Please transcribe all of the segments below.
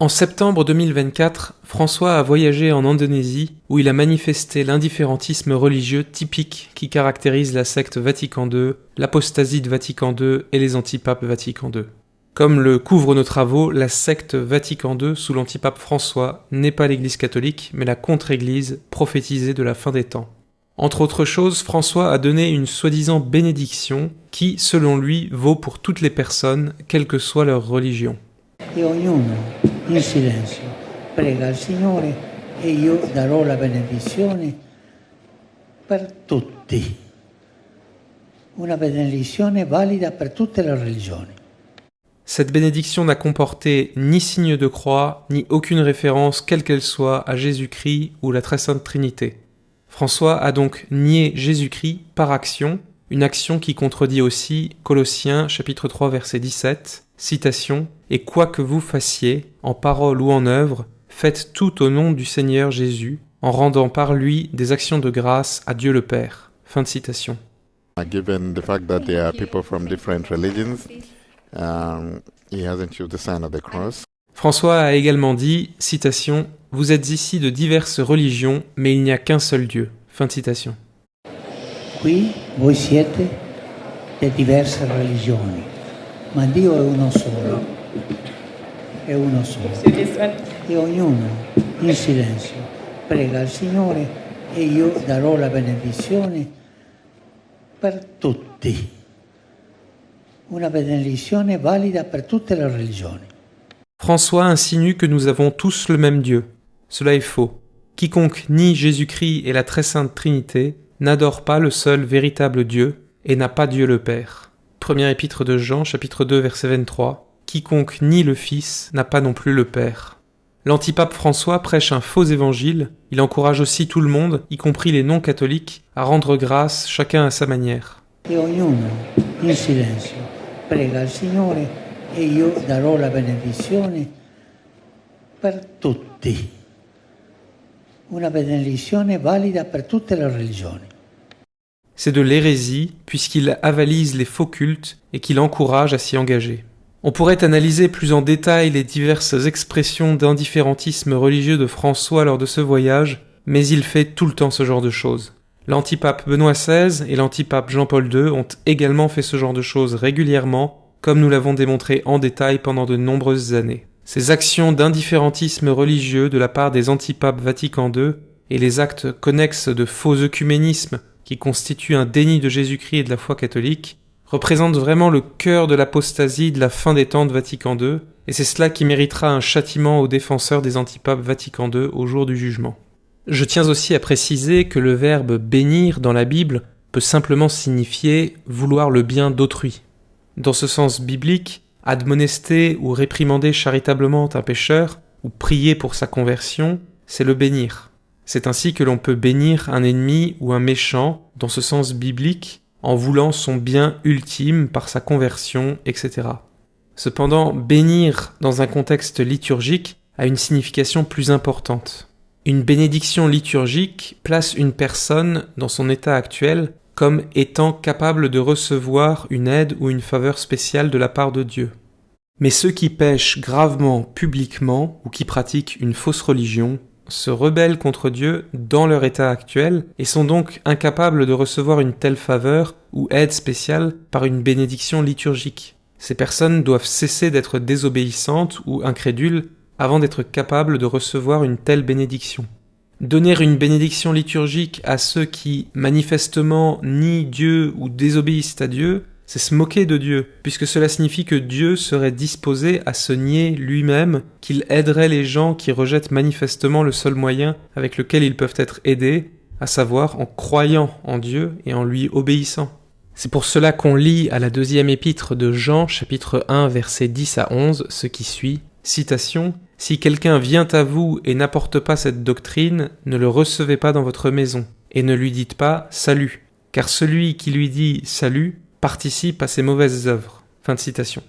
En septembre 2024, François a voyagé en Indonésie où il a manifesté l'indifférentisme religieux typique qui caractérise la secte Vatican II, l'apostasie de Vatican II et les antipapes Vatican II. Comme le couvrent nos travaux, la secte Vatican II sous l'antipape François n'est pas l'Église catholique, mais la contre-Église prophétisée de la fin des temps. Entre autres choses, François a donné une soi-disant bénédiction qui, selon lui, vaut pour toutes les personnes, quelle que soit leur religion. E ognuno in silenzio prega al Signore e io darò la benedizione per tutti. Una benedizione valida per tutte le religioni. Cette bénédiction n'a comporté ni signe de croix, ni aucune référence, quelle qu'elle soit, à Jésus-Christ ou la Très Sainte Trinité. François a donc nié Jésus-Christ par action, une action qui contredit aussi Colossiens chapitre 3 verset 17, citation « Et quoi que vous fassiez, en parole ou en œuvre, faites tout au nom du Seigneur Jésus, en rendant par lui des actions de grâce à Dieu le Père. » Fin de citation. Given the fact that there are people from different religions, he hasn't used the sign of the cross. François a également dit, citation, « Vous êtes ici de diverses religions, mais il n'y a qu'un seul Dieu. » Fin de citation. Qui voi siete di diverse religioni, ma Dio è uno solo. È uno solo. E ognuno in silenzio prega al Signore e io darò la benedizione per tutti. Una benedizione valida per tutte le religioni. François insinue que nous avons tous le même Dieu. Cela est faux. Quiconque nie Jésus-Christ et la Très Sainte Trinité n'adore pas le seul véritable Dieu et n'a pas Dieu le Père. Première épître de Jean, chapitre 2, verset 23. Quiconque nie le Fils n'a pas non plus le Père. L'antipape François prêche un faux évangile. Il encourage aussi tout le monde, y compris les non-catholiques, à rendre grâce chacun à sa manière. E ognuno in silenzio prega al Signore e io darò la benedizione per tutti. Una benedizione valida per tutte le religioni. C'est de l'hérésie, puisqu'il avalise les faux cultes et qu'il encourage à s'y engager. On pourrait analyser plus en détail les diverses expressions d'indifférentisme religieux de François lors de ce voyage, mais il fait tout le temps ce genre de choses. L'antipape Benoît XVI et l'antipape Jean-Paul II ont également fait ce genre de choses régulièrement, comme nous l'avons démontré en détail pendant de nombreuses années. Ces actions d'indifférentisme religieux de la part des antipapes Vatican II et les actes connexes de faux œcuménisme qui constituent un déni de Jésus-Christ et de la foi catholique, représentent vraiment le cœur de l'apostasie de la fin des temps de Vatican II, et c'est cela qui méritera un châtiment aux défenseurs des antipapes Vatican II au jour du jugement. Je tiens aussi à préciser que le verbe « bénir » dans la Bible peut simplement signifier « vouloir le bien d'autrui ». Dans ce sens biblique, admonester ou réprimander charitablement un pécheur, ou prier pour sa conversion, c'est le bénir. C'est ainsi que l'on peut bénir un ennemi ou un méchant, dans ce sens biblique, en voulant son bien ultime par sa conversion, etc. Cependant, bénir dans un contexte liturgique a une signification plus importante. Une bénédiction liturgique place une personne, dans son état actuel, comme étant capable de recevoir une aide ou une faveur spéciale de la part de Dieu. Mais ceux qui pêchent gravement, publiquement, ou qui pratiquent une fausse religion, se rebellent contre Dieu dans leur état actuel et sont donc incapables de recevoir une telle faveur ou aide spéciale par une bénédiction liturgique. Ces personnes doivent cesser d'être désobéissantes ou incrédules avant d'être capables de recevoir une telle bénédiction. Donner une bénédiction liturgique à ceux qui, manifestement, nient Dieu ou désobéissent à Dieu, c'est se moquer de Dieu, puisque cela signifie que Dieu serait disposé à se nier lui-même, qu'il aiderait les gens qui rejettent manifestement le seul moyen avec lequel ils peuvent être aidés, à savoir en croyant en Dieu et en lui obéissant. C'est pour cela qu'on lit à la deuxième épître de Jean, chapitre 1, versets 10 à 11, ce qui suit, citation, « Si quelqu'un vient à vous et n'apporte pas cette doctrine, ne le recevez pas dans votre maison, et ne lui dites pas « Salut », car celui qui lui dit « Salut » participe à ses mauvaises œuvres. Fin de citation.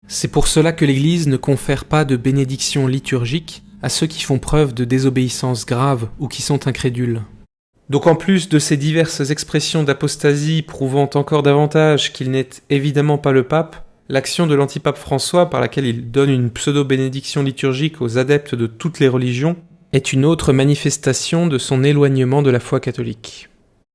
C'est pour cela que l'Église ne confère pas de bénédiction liturgique à ceux qui font preuve de désobéissance grave ou qui sont incrédules. Donc en plus de ces diverses expressions d'apostasie prouvant encore davantage qu'il n'est évidemment pas le pape, L'action de l'antipape François, par laquelle il donne une pseudo-bénédiction liturgique aux adeptes de toutes les religions, est une autre manifestation de son éloignement de la foi catholique.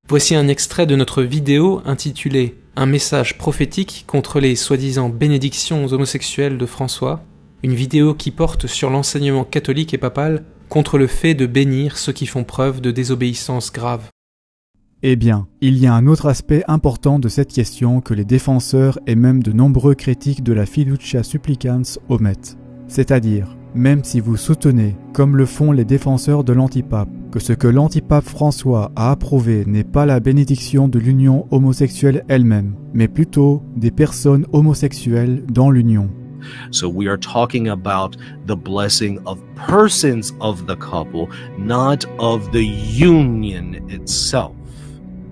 Voici un extrait de notre vidéo intitulée « Un message prophétique contre les soi-disant bénédictions aux homosexuels de François », une vidéo qui porte sur l'enseignement catholique et papal contre le fait de bénir ceux qui font preuve de désobéissance grave. Eh bien, il y a un autre aspect important de cette question que les défenseurs et même de nombreux critiques de la fiducia supplicans omettent. C'est-à-dire, même si vous soutenez, comme le font les défenseurs de l'antipape, que ce que l'antipape François a approuvé n'est pas la bénédiction de l'union homosexuelle elle-même, mais plutôt des personnes homosexuelles dans l'union. So we are talking about the blessing of persons of the couple, not of the union itself.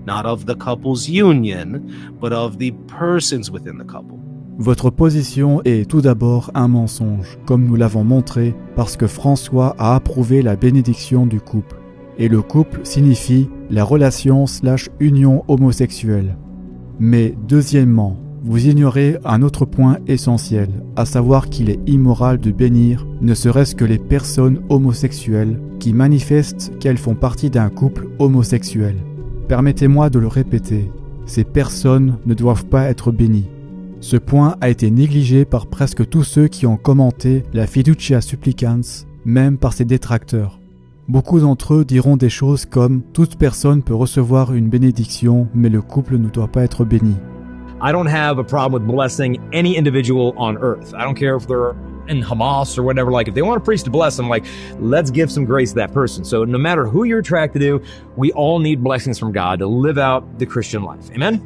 Not of the couple's union, but of the persons within the couple. Votre position est tout d'abord un mensonge, comme nous l'avons montré, parce que François a approuvé la bénédiction du couple. Et le couple signifie la relation/union homosexuelle. Mais deuxièmement, vous ignorez un autre point essentiel, à savoir qu'il est immoral de bénir ne serait-ce que les personnes homosexuelles qui manifestent qu'elles font partie d'un couple homosexuel. Permettez-moi de le répéter, ces personnes ne doivent pas être bénies. Ce point a été négligé par presque tous ceux qui ont commenté la fiducia supplicans, même par ses détracteurs. Beaucoup d'entre eux diront des choses comme « Toute personne peut recevoir une bénédiction, mais le couple ne doit pas être béni ». I don't have a problem with blessing any individual on earth. I don't care if they're in Hamas or whatever. Like, if they want a priest to bless them, like, let's give some grace to that person. So no matter who you're attracted to, we all need blessings from God to live out the Christian life. Amen?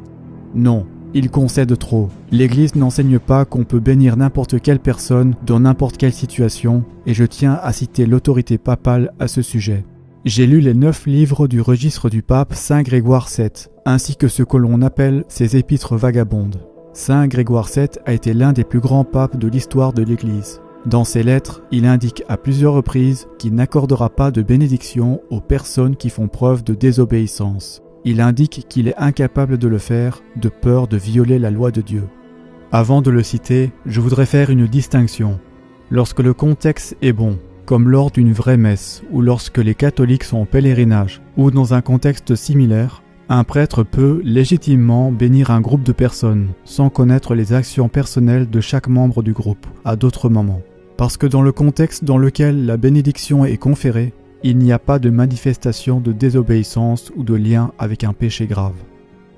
Non, il concède trop. L'Église n'enseigne pas qu'on peut bénir n'importe quelle personne dans n'importe quelle situation, et je tiens à citer l'autorité papale à ce sujet. J'ai lu les 9 livres du registre du pape Saint Grégoire VII, ainsi que ce que l'on appelle ses épîtres vagabondes. Saint Grégoire VII a été l'un des plus grands papes de l'histoire de l'Église. Dans ses lettres, il indique à plusieurs reprises qu'il n'accordera pas de bénédiction aux personnes qui font preuve de désobéissance. Il indique qu'il est incapable de le faire de peur de violer la loi de Dieu. Avant de le citer, je voudrais faire une distinction. Lorsque le contexte est bon, comme lors d'une vraie messe, ou lorsque les catholiques sont en pèlerinage, ou dans un contexte similaire, un prêtre peut légitimement bénir un groupe de personnes, sans connaître les actions personnelles de chaque membre du groupe, à d'autres moments. Parce que dans le contexte dans lequel la bénédiction est conférée, il n'y a pas de manifestation de désobéissance ou de lien avec un péché grave.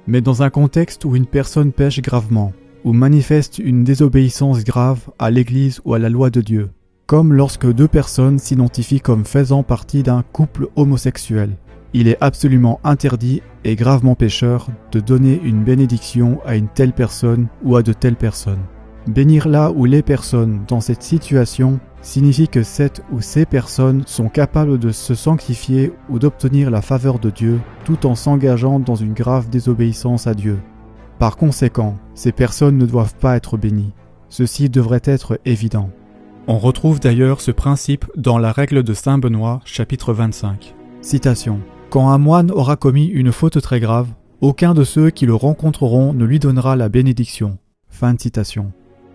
Mais dans un contexte où une personne pêche gravement, ou manifeste une désobéissance grave à l'Église ou à la loi de Dieu, comme lorsque 2 personnes s'identifient comme faisant partie d'un couple homosexuel, il est absolument interdit et gravement pécheur de donner une bénédiction à une telle personne ou à de telles personnes. Bénir là où les personnes dans cette situation signifie que cette ou ces personnes sont capables de se sanctifier ou d'obtenir la faveur de Dieu tout en s'engageant dans une grave désobéissance à Dieu. Par conséquent, ces personnes ne doivent pas être bénies. Ceci devrait être évident. On retrouve d'ailleurs ce principe dans la règle de Saint Benoît, chapitre 25. Citation. « Quand un moine aura commis une faute très grave, aucun de ceux qui le rencontreront ne lui donnera la bénédiction. » Fin de citation.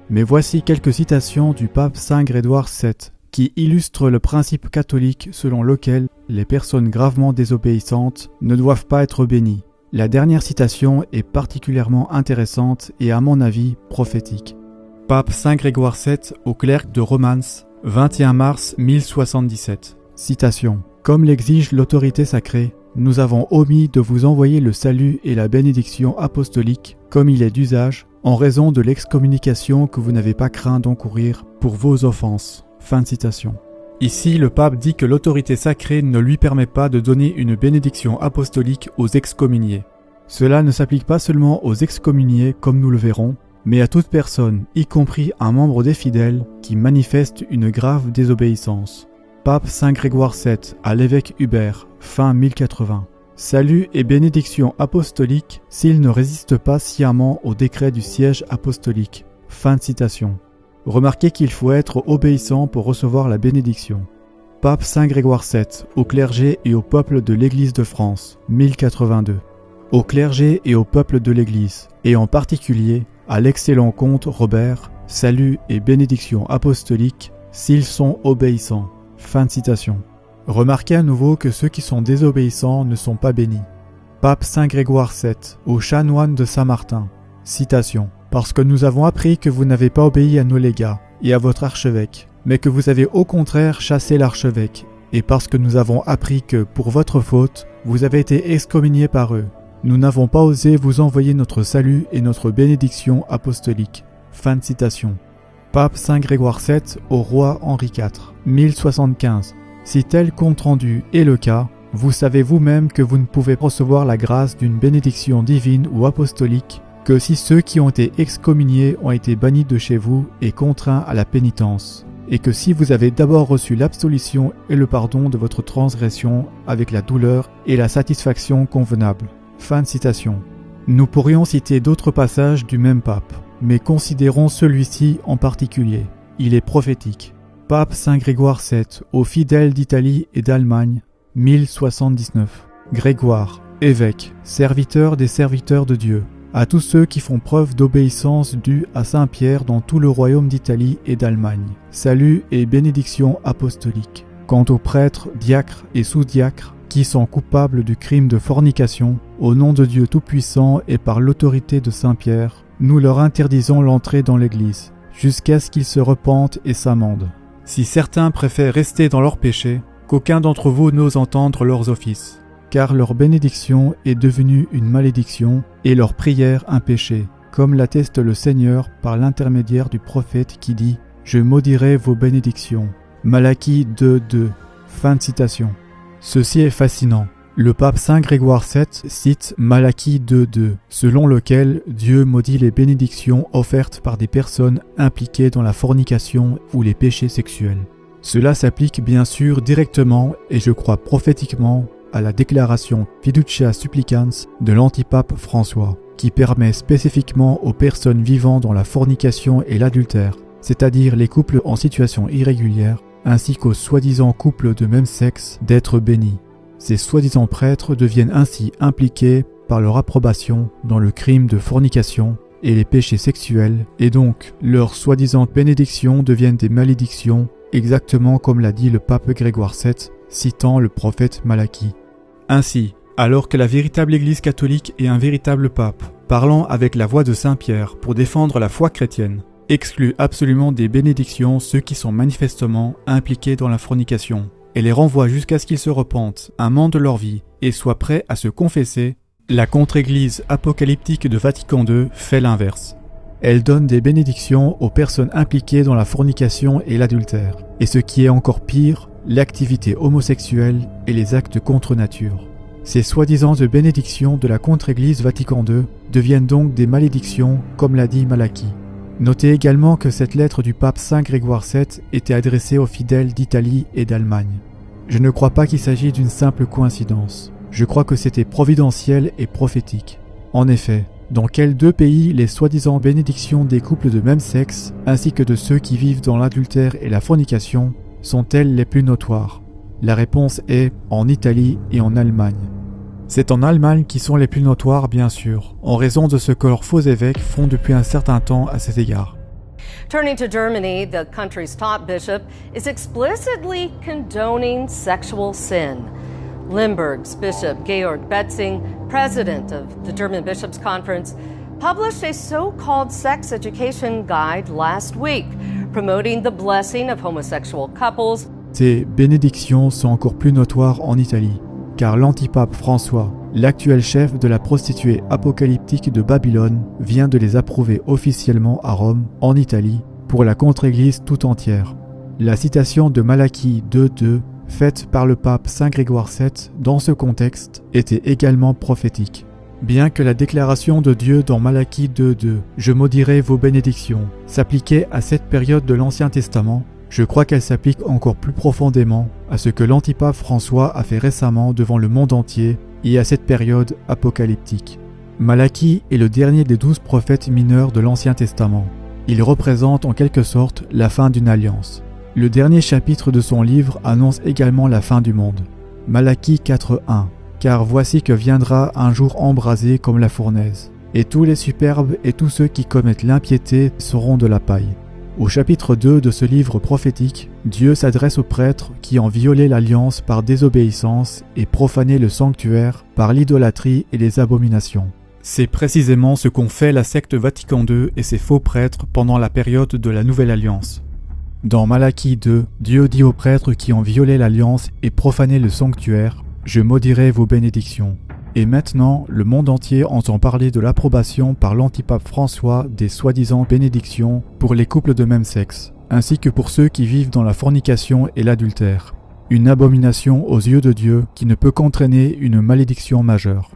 Mais voici quelques citations du pape Saint Grégoire VII qui illustrent le principe catholique selon lequel les personnes gravement désobéissantes ne doivent pas être bénies. La dernière citation est particulièrement intéressante et à mon avis prophétique. Pape Saint Grégoire VII au clerc de Romans, 21 mars 1077. Citation. « Comme l'exige l'autorité sacrée, nous avons omis de vous envoyer le salut et la bénédiction apostolique, comme il est d'usage, en raison de l'excommunication que vous n'avez pas craint d'encourir pour vos offenses. » Fin de citation. Ici, le pape dit que l'autorité sacrée ne lui permet pas de donner une bénédiction apostolique aux excommuniés. Cela ne s'applique pas seulement aux excommuniés, comme nous le verrons, mais à toute personne, y compris un membre des fidèles, qui manifeste une grave désobéissance. Pape Saint Grégoire VII à l'évêque Hubert, fin 1080. Salut et bénédiction apostolique s'il ne résiste pas sciemment au décret du siège apostolique. Fin de citation. Remarquez qu'il faut être obéissant pour recevoir la bénédiction. Pape Saint Grégoire VII au clergé et au peuple de l'Église de France, 1082. Au clergé et au peuple de l'Église, et en particulier à l'excellent comte Robert, salut et bénédiction apostolique s'ils sont obéissants. Fin de citation. Remarquez à nouveau que ceux qui sont désobéissants ne sont pas bénis. Pape Saint Grégoire VII, aux chanoines de Saint-Martin. Citation. Parce que nous avons appris que vous n'avez pas obéi à nos légats et à votre archevêque, mais que vous avez au contraire chassé l'archevêque, et parce que nous avons appris que, pour votre faute, vous avez été excommuniés par eux. Nous n'avons pas osé vous envoyer notre salut et notre bénédiction apostolique. Fin de citation. Pape Saint Grégoire VII au roi Henri IV, 1075. Si tel compte rendu est le cas, vous savez vous-même que vous ne pouvez recevoir la grâce d'une bénédiction divine ou apostolique que si ceux qui ont été excommuniés ont été bannis de chez vous et contraints à la pénitence, et que si vous avez d'abord reçu l'absolution et le pardon de votre transgression avec la douleur et la satisfaction convenable. Fin de citation. Nous pourrions citer d'autres passages du même pape, mais considérons celui-ci en particulier. Il est prophétique. Pape Saint Grégoire VII, aux fidèles d'Italie et d'Allemagne, 1079. Grégoire, évêque, serviteur des serviteurs de Dieu, à tous ceux qui font preuve d'obéissance due à Saint-Pierre dans tout le royaume d'Italie et d'Allemagne. Salut et bénédiction apostolique. Quant aux prêtres, diacres et sous-diacres qui sont coupables du crime de fornication, au nom de Dieu Tout-Puissant et par l'autorité de Saint-Pierre, nous leur interdisons l'entrée dans l'Église, jusqu'à ce qu'ils se repentent et s'amendent. Si certains préfèrent rester dans leur péché, qu'aucun d'entre vous n'ose entendre leurs offices, car leur bénédiction est devenue une malédiction et leur prière un péché, comme l'atteste le Seigneur par l'intermédiaire du prophète qui dit « Je maudirai vos bénédictions ». Malachie 2:2. Fin de citation. Ceci est fascinant. Le pape Saint Grégoire VII cite Malachie 2:2, selon lequel Dieu maudit les bénédictions offertes par des personnes impliquées dans la fornication ou les péchés sexuels. Cela s'applique bien sûr directement et je crois prophétiquement à la déclaration Fiducia Supplicans de l'antipape François, qui permet spécifiquement aux personnes vivant dans la fornication et l'adultère, c'est-à-dire les couples en situation irrégulière, ainsi qu'aux soi-disant couples de même sexe, d'être bénis. Ces soi-disant prêtres deviennent ainsi impliqués par leur approbation dans le crime de fornication et les péchés sexuels, et donc leurs soi-disant bénédictions deviennent des malédictions, exactement comme l'a dit le pape Grégoire VII, citant le prophète Malachie. Ainsi, alors que la véritable Église catholique est un véritable pape, parlant avec la voix de Saint-Pierre pour défendre la foi chrétienne, exclut absolument des bénédictions ceux qui sont manifestement impliqués dans la fornication, et les renvoie jusqu'à ce qu'ils se repentent, amendent leur vie et soient prêts à se confesser. La contre-église apocalyptique de Vatican II fait l'inverse. Elle donne des bénédictions aux personnes impliquées dans la fornication et l'adultère, et ce qui est encore pire, l'activité homosexuelle et les actes contre nature. Ces soi-disant bénédictions de la contre-église Vatican II deviennent donc des malédictions, comme l'a dit Malachie. Notez également que cette lettre du pape Saint Grégoire VII était adressée aux fidèles d'Italie et d'Allemagne. Je ne crois pas qu'il s'agit d'une simple coïncidence. Je crois que c'était providentiel et prophétique. En effet, dans quels deux pays les soi-disant bénédictions des couples de même sexe, ainsi que de ceux qui vivent dans l'adultère et la fornication, sont-elles les plus notoires? La réponse est en Italie et en Allemagne. C'est en Allemagne qui sont les plus notoires, bien sûr, en raison de ce que leurs faux évêques font depuis un certain temps à cet égard. Turning to Germany, the country's top bishop is explicitly condoning sexual sin. Limburg's Bishop Georg Betzing, president of the German Bishops' Conference, published a so-called sex education guide last week, promoting the blessing of homosexual couples. Ces bénédictions sont encore plus notoires en Italie, car l'antipape François, l'actuel chef de la prostituée apocalyptique de Babylone, vient de les approuver officiellement à Rome, en Italie, pour la contre-église tout entière. La citation de Malachie 2:2, faite par le pape Saint Grégoire VII dans ce contexte, était également prophétique. Bien que la déclaration de Dieu dans Malachie 2:2, « Je maudirai vos bénédictions », s'appliquait à cette période de l'Ancien Testament, je crois qu'elle s'applique encore plus profondément à ce que l'antipape François a fait récemment devant le monde entier et à cette période apocalyptique. Malachie est le dernier des 12 prophètes mineurs de l'Ancien Testament. Il représente en quelque sorte la fin d'une alliance. Le dernier chapitre de son livre annonce également la fin du monde. Malachie 4:1. Car voici que viendra un jour embrasé comme la fournaise. Et tous les superbes et tous ceux qui commettent l'impiété seront de la paille. Au chapitre 2 de ce livre prophétique, Dieu s'adresse aux prêtres qui ont violé l'alliance par désobéissance et profané le sanctuaire par l'idolâtrie et les abominations. C'est précisément ce qu'ont fait la secte Vatican II et ses faux prêtres pendant la période de la Nouvelle Alliance. Dans Malachie 2, Dieu dit aux prêtres qui ont violé l'alliance et profané le sanctuaire « Je maudirai vos bénédictions ». Et maintenant, le monde entier entend parler de l'approbation par l'antipape François des soi-disant bénédictions pour les couples de même sexe, ainsi que pour ceux qui vivent dans la fornication et l'adultère. Une abomination aux yeux de Dieu qui ne peut qu'entraîner une malédiction majeure.